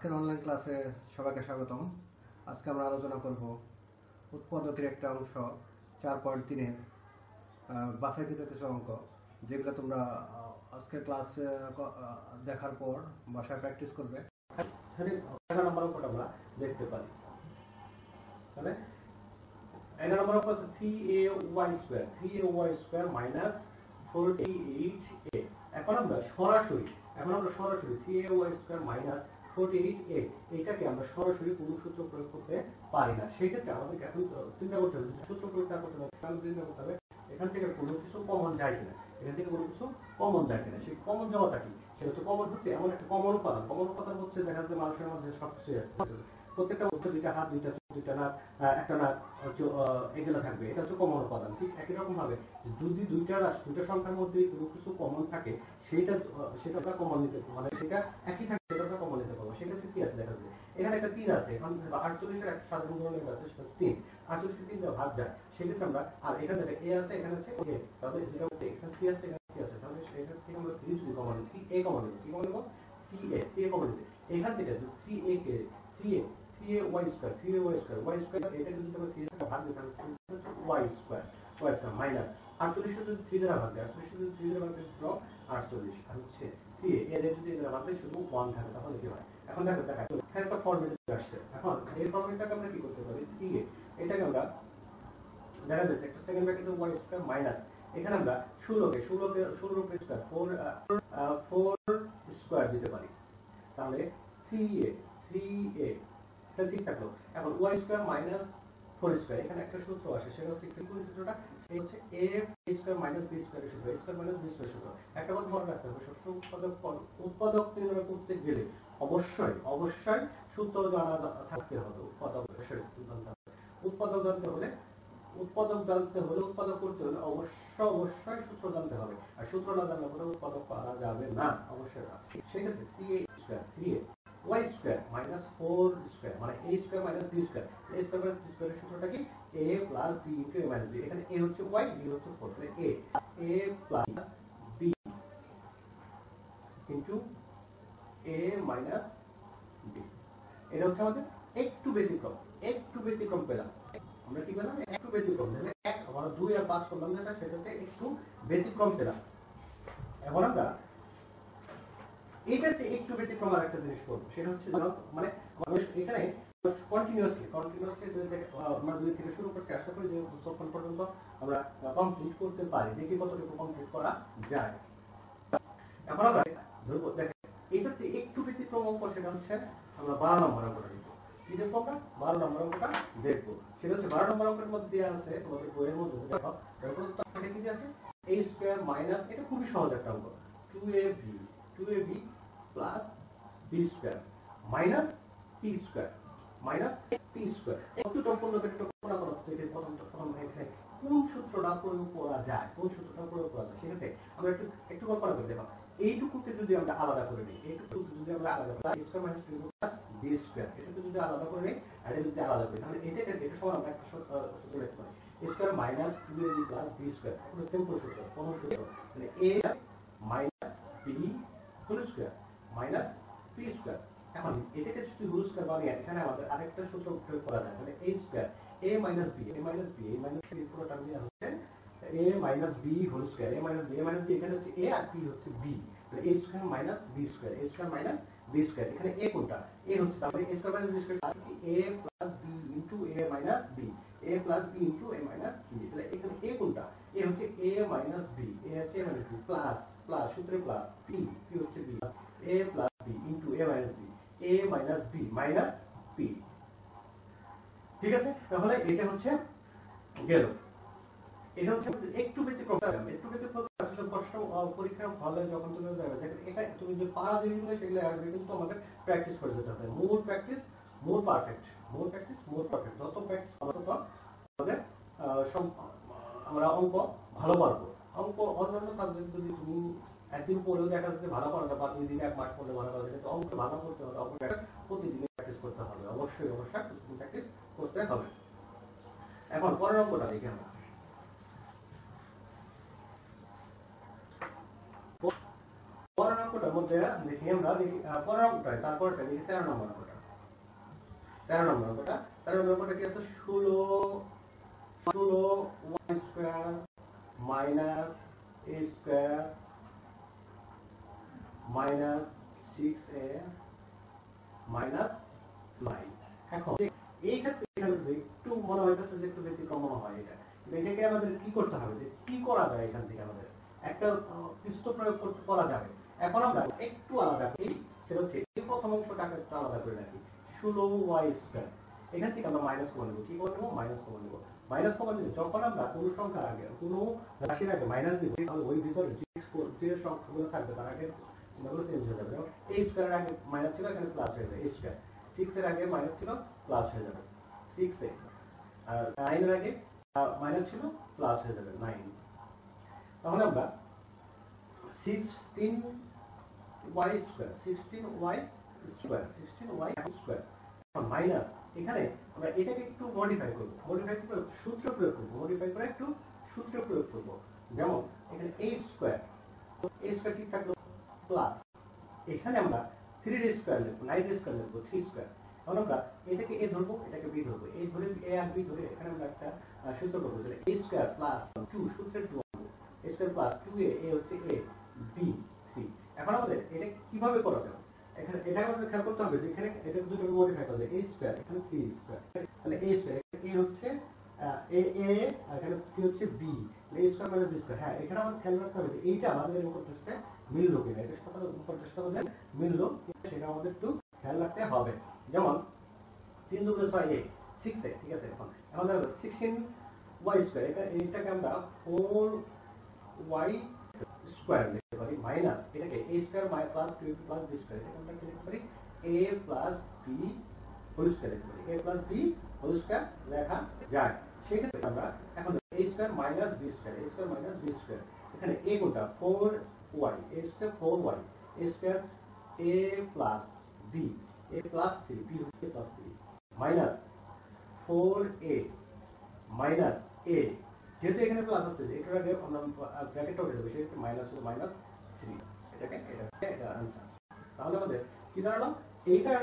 আজকের অনলাইন ক্লাসে সবাইকে স্বাগতম। আজকে আমরা আলোচনা করব উৎপাদকের একটা অংশ 4.3 এর বাছাইকৃত কিছু অঙ্ক, যেগুলো তোমরা আজকের ক্লাস দেখার পর বাসায় প্র্যাকটিস করবে। এখানে 11 নম্বর অঙ্কটা আমরা দেখতে পারি। তাহলে 11 নম্বর অঙ্ক হচ্ছে 3ay² মাইনাস 48a। এখন আমরা সরাসরি 3ay² মাইনাস 48a এটাকে আমরা সরাসরি কোনো সূত্র প্রয়োগ করতে পারি না। সেই ক্ষেত্রে আমাদের এখন চিন্তা করতে হবে, সূত্র প্রয়োগ না করতে হবে, তাহলে চিন্তা করতে হবে এখান থেকে কোনো কিছু কমন যায় কিনা, সেই কমন যাওয়াটা কি, সেটা হচ্ছে কমন হচ্ছে এমন একটা কমন উপাদান হচ্ছে দেখা যাচ্ছে মানুষের মধ্যে সবকিছু আছে, প্রত্যেকটা মধ্যে দুইটা হাত, দুইটা নাক, একটা নাক এগুলো থাকবে, এটা হচ্ছে কমন উপাদান। ঠিক একই রকম ভাবে যদি দুইটা সংখ্যার মধ্যে কোনো কিছু কমন থাকে সেটা কমন নিতে, মানে সেটা একই থাকে সেটা কমন নিতে পারবো। সেক্ষেত্রে কি আছে দেখা যাচ্ছে এখানে একটা 3 আছে, এখন 48 এর একটা সাধারণ ধরনের আছে সেটা 3, 48 কে 3 দিয়ে ভাগ যায়। সেক্ষেত্রে আমরা আর এখানে দেখে a আছে, এখানে আছে a, তাহলে যেটা হচ্ছে এখানে 3 আছে, এখানে 3 আছে, তাহলে এটা থেকে আমরা 3 যদি কমন নিই, 3a কমন নিই, কি কমন নিব 3a কমন নিই। এখান থেকে 3a কে 3ay² এটা যদি আমরা 3 দ্বারা ভাগ দিই তাহলে y² মাইনাস 48 যদি 3 দ্বারা ভাগ দেয়, 48 যদি 3 দ্বারা ভাগ দেয় 48 আর হচ্ছে 3a এর যদি দ্বারা ভাগ দেয় শুধু 1 থাকে, তাহলে কি হয়? এখন দেখো এখানে একটা ফর্মুলা আসছে। এখন এই ফর্মুলাটাকে আমরা কি করতে পারি, 3a এটাকে আমরা দেখা যাচ্ছে একটা সেকেন্ড ব্র্যাকেটে y² মাইনাস এখানে আমরা 16 স্কয়ার দিতে পারি, তাহলে 3a এটা ঠিক থাকলো। এখন y² মাইনাস 4² এখানে একটা সূত্র আসে, সেটা হচ্ছে কি সূত্রটা, এই হচ্ছে a² মাইনাস b² এর সূত্র, a² মাইনাস b² সূত্র। একটা কথা মনে রাখতে হবে, সবসময় উৎপাদক নির্ণয় করতে গেলে অবশ্যই সূত্র জানা থাকতে হবে। উৎপাদক জানতে হলে উৎপাদক করতে হলে অবশ্যই সূত্র জানতে হবে, আর সূত্র না জানলে কোনো উৎপাদক পাওয়া যাবে না, অবশ্যই না। সেক্ষেত্রে 3ay² মাইনাস 4² মানে a² minus b², a² minus b² এর সূত্রটা কি, a plus b into a minus b। এখানে a হচ্ছে y, b হচ্ছে 4, তাহলে a plus b into a minus b। এটা হচ্ছে আমাদের একটু ব্যতিক্রম পেলাম। আমরা কি পেলাম? একটু ব্যতিক্রম, মানে 1 আমরা 2 আর 5 করলাম যেটা, সেটাতে একটু ব্যতিক্রম পেলাম। এখন আমরা এইটাতে একটু ব্যতিক্রম আর একটা জিনিস করবো, সেটা হচ্ছে মানে মানুষ এখানে কন্টিনিউয়াসলি আমরা 2 থেকে শুরু করতে আশা করি যে তখন পর্যন্ত আমরা কমপ্লিট করতে পারি, দেখি কতটুকু কমপ্লিট করা যায়। এখন আমরা ধরবো, দেখেন এইটাতে একটু ব্যতিক্রম অঙ্ক, সেটা হচ্ছে আমরা 12 নম্বর অঙ্কটা দেখবো। কি দেখবো আমরা? 12 নম্বর অঙ্কটা দেখবো। সেটা হচ্ছে 12 নম্বর অঙ্কের মধ্যে দেওয়া আছে তোমাদের বইয়ের মধ্যে, দেখো এটা কি আছে, a² মাইনাস, এটা খুবই সহজ একটা অঙ্ক, 2ab plus b² minus p²। একটু সম্পূর্ণ কল্পনা করো থেকে প্রথম এখানে কোন সূত্রটা প্রয়োগ করা যায়, সেক্ষেত্রে আমরা একটু কল্পনা করে দেখো, এইটুকুকে যদি আমরা আলাদা করে নিই, a² মাইনাস 2 প্লাস b², এটাকে যদি আলাদা করে নিই আর এটা যদি আলাদা করি, তাহলে এটা সমান আমরা একটা সূত্র লিখতে পারি, a² minus 2ab plus b²। এটা সিম্পল সূত্র, কোন সূত্র, মানে a minus b whole square minus p²। এখন এটাকে যদি হোল স্কয়ার বানিয়ে এখানে আমাদের আরেকটা সূত্র প্রয়োগ করা যায়, মানে a² a মাইনাস b পুরোটা মিলে হচ্ছে a minus b whole square, a minus b এখানে হচ্ছে a আর b হচ্ছে b, তাহলে a² মাইনাস b², এখানে a কোনটা, a হচ্ছে, তাহলে a² minus b² a plus b into a minus b, তাহলে এখানে a কোনটা, a হচ্ছে a মাইনাস b, প্লাস সূত্রে প্লাস p হচ্ছে b, a plus b into a minus b। ঠিক আছে, তাহলে এটা হচ্ছে গেল। এটা হচ্ছে একটু ব্যতিক্রম আসলে প্রশ্ন পরীক্ষার হলে যখন তুমি যাবে, এটা তুমি যে পারা জিনিসগুলো সেগুলো আসবে, কিন্তু আমাদের প্র্যাকটিস করে যেতে হবে। মোর প্র্যাকটিস মোর পারফেক্ট, যত প্র্যাকটিস তত আমাদের আমরা অঙ্ক ভালো পারবো। অঙ্ক অন্যান্য সাবজেক্ট যদি তুমি একদিন পড়েও দেখা যাচ্ছে ভালো পারো না, বা 2 দিন 1 মাস পড়লে ভালো পারবে, কিন্তু অঙ্ক ভালো করতে হলে প্রতিদিন প্র্যাকটিস করতে হবে, অবশ্যই প্র্যাকটিস করতে হবে। এখন পরের অঙ্কটা দেখি আমরা। পরের অঙ্কটার মধ্যে দেখি আমরা দেখি পরের অঙ্কটায় তারপরটা দেখি 13 নম্বর অঙ্কটা 13 নম্বর অঙ্কটা কি আছে 16 y square minus a square minus 6a minus 9। এখন এই ক্ষেত্রে একটু মনে হইতেছে যে একটু ব্যতিক্রম মনে হয় এটা, এটাকে আমাদের কি করতে হবে, যে কি করা যায় এখান থেকে আমাদের একটা কিছু তো প্রয়োগ করা যাবে। এখন আমরা একটু আলাদা করি, সেটা হচ্ছে এই প্রথম অংশটাকে একটু আলাদা করে রাখি 16y স্কয়ার। এখান থেকে আমরা মাইনাস কমন নেব, কি করবো মাইনাস কমন নেব। মাইনাস কমন নিলে যখন আমরা কোনো সংখ্যার আগে কোনো রাশির আগে মাইনাস দিব, তাহলে ওই ভিতরে যে সংখ্যাগুলো থাকবে তার আগে চিহ্নগুলো চেঞ্জ হয়ে যাবে। যেমন a স্কয়ারের আগে মাইনাস ছিল, এখানে প্লাস হয়ে যাবে a স্কয়ার। 6 এর আগে মাইনাস ছিল, প্লাস হয়ে যাবে 6 এ। আর 9 এর আগে মাইনাস ছিল, প্লাস হয়ে যাবে 9। তাহলে আমরা 16y স্কয়ার 16y স্কয়ার এখন মাইনাস, এখানে আমরা এটাকে একটু মডিফাই করব, মডিফাই করে সূত্র প্রয়োগ করব, মডিফাই করে একটু সূত্র প্রয়োগ করব। যেমন এখানে a স্কয়ার কি থাকলো প্লাস, এখানে আমরা 3 স্কয়ার লিখব, 9 স্কয়ার লিখব 3 স্কয়ার। তাহলে আমরা এটাকে a ধরবো, এটাকে b ধরবো, এই ধরে a আর b ধরে এখানে আমরা একটা সূত্র করব, যে a স্কয়ার প্লাস 2 সূত্রের 2 a স্কয়ার প্লাস 2a হচ্ছে a b 3। এখন আমাদের এটা কিভাবে করা যাবে, এখানে এটা আমাদের খেয়াল করতে হবে যে এখানে এটা দুটো মডিফাই করবে, a স্কয়ার এখানে 3 স্কয়ার, তাহলে a স্কয়ার a হচ্ছে a আর এখানে কি হচ্ছে b, a square minus b square. হ্যাঁ, এখানে আমাদের খেয়াল রাখতে হবে যে এইটা আমাদের উপরটার সাথে মিললো কিনা, এটার সাথে উপরটার সাথে মিললো সেটা আমাদের একটু খেয়াল রাখতে হবে। যেমন 3 2 6 a 6 ঠিক আছে। এখন দেখো 16y স্কয়ার, এটাকে আমরা 4y স্কয়ার লিখতে পারি, মাইনাস এটাকে a square plus 2 plus b square, এটাকে আমরা কি লিখতে পারি a plus b whole square লিখতে পারি, a plus b whole square লেখা যায়। সেই ক্ষেত্রে আমরা এখন a square minus b square, a square minus b square, এখানে a কোনটা 4y, a square 4y, a square a plus b, a plus 3, b হচ্ছে plus 3 minus 4a minus a, যেহেতু এখানে প্লাস আছে যে এটার আগে আমরা ব্র্যাকেটটা উঠে দেবো, সেটা মাইনাস হলো মাইনাস 3, এটা आंसर। তাহলে আমাদের কি দাঁড়ালো, এইটার